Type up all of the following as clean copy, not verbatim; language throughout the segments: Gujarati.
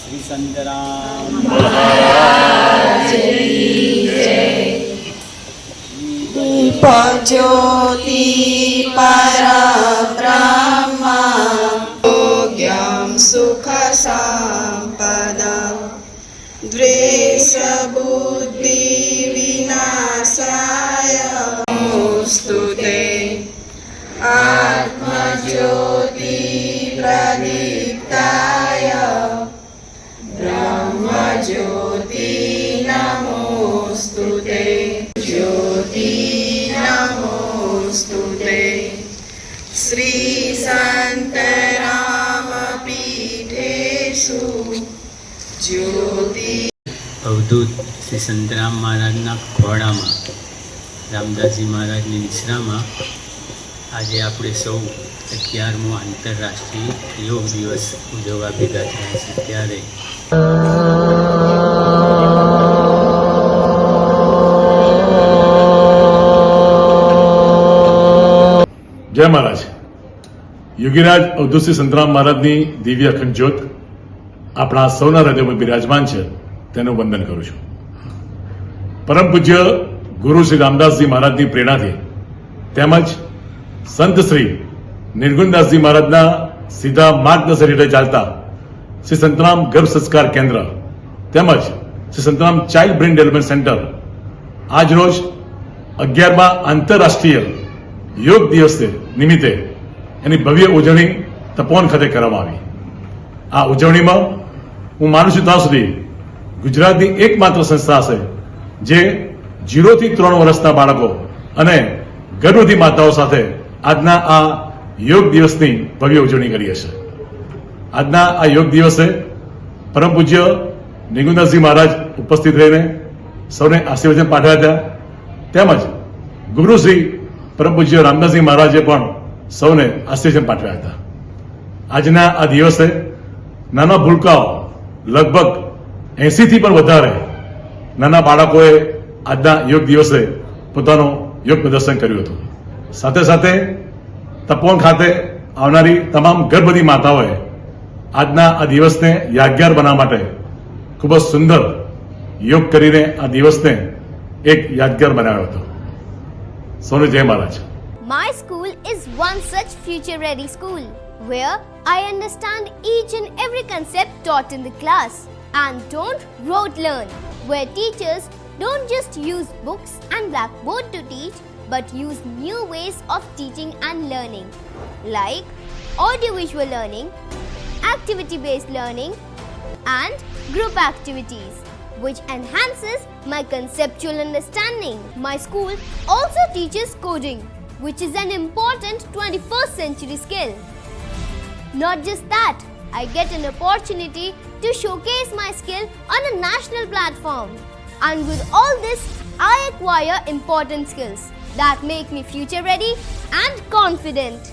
શ્રી સંતરામ જ્યોતિ પરબ્રહ્મ યોગ્યં સુખ સંપદા દ્વેષ બુદ્ધિ વિનાશાય નમોસ્તુતે આત્મજ્યોતિ પ્રદીપ્તાય બ્રહ્મજ્યોતિ નમોસ્તુતે જ્યોતિ નમોસ્તુતે શ્રી સંત રામ પીઠેષુ જ્યોતિ. અવધૂત શ્રી સંતરામ મહારાજના ખોળામાં રામદાસજી મહારાજની નિશ્રામાં આજે આપણે સૌ 11મો આંતરરાષ્ટ્રીય યોગ દિવસ ઉજવવા ભેગા થયા છે. ત્યારે જય મહારાજ. યોગીરાજ અવધૂત શ્રી સંતરામ મહારાજની દિવ્ય અખંડ જ્યોત આપણા સૌના હૃદયમાં બિરાજમાન છે, તેનું વંદન કરું છું. પરમ પૂજ્ય ગુરુ શ્રી રામદાસજી મહારાજની પ્રેરણાથી તેમજ સંત શ્રી નિર્ગુણદાસજી મહારાજના સીધા માર્ગદર્શન હેઠળ ચાલતા શ્રી સંતરામ ગર્ભ સંસ્કાર કેન્દ્ર તેમજ Shri Santram child brain development centre આજ રોજ 11મા આંતરરાષ્ટ્રીય યોગ દિવસ નિમિત્તે એની ભવ્ય ઉજવણી તપોવન ખાતે કરવામાં આવી. આ ઉજવણીમાં હું માનું છું ત્યાં સુધી ગુજરાતની એકમાત્ર સંસ્થા હશે જે 0 થી 3 વર્ષના બાળકો અને ગર્ભવતી માતાઓ સાથે આજના આ યોગ દિવસની ભવ્ય ઉજવણી કરી હશે. આજના આ યોગ દિવસે પરમ પૂજ્ય નિર્ગુણદાસજી મહારાજ ઉપસ્થિત રહીને સૌને આશીર્વચન પાઠવ્યા હતા, તેમજ ગુરુ શ્રી પરમ પૂજ્ય રામદાસજી મહારાજે પણ સૌને આશીર્વચન પાઠવ્યા હતા. આજના આ દિવસે નાના ભૂલકાઓ લગભગ 80 થી પણ વધારે નાના બાળકોએ આજના યોગ દિવસે પોતાનું યોગ પ્રદર્શન કર્યું હતું. સાથે સાથે તપોવન ખાતે આવનારી તમામ ગર્ભવતી માતાઓએ આજના આ દિવસને યાદગાર બનાવવા માટે ખૂબ જ સુંદર યોગ કરીને આ દિવસને એક યાદગાર બનાવ્યો હતો. સૌને જય મહારાજ. My school is one such future-ready school where I understand each and every concept taught in the class and don't rote learn, where teachers don't just use books and blackboard to teach but use new ways of teaching and learning like audiovisual learning, activity-based learning and group activities which enhances my conceptual understanding. My school also teaches coding, which is an important 21st century skill. Not just that, I get an opportunity to showcase my skill on a national platform. And with all this, I acquire important skills that make me future ready and confident.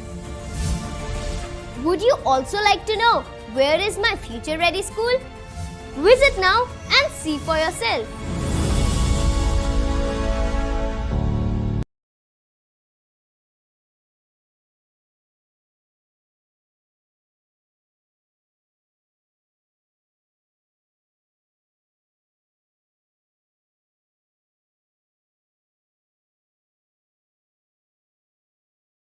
Would you also like to know where is my future ready school? Visit now and see for yourself.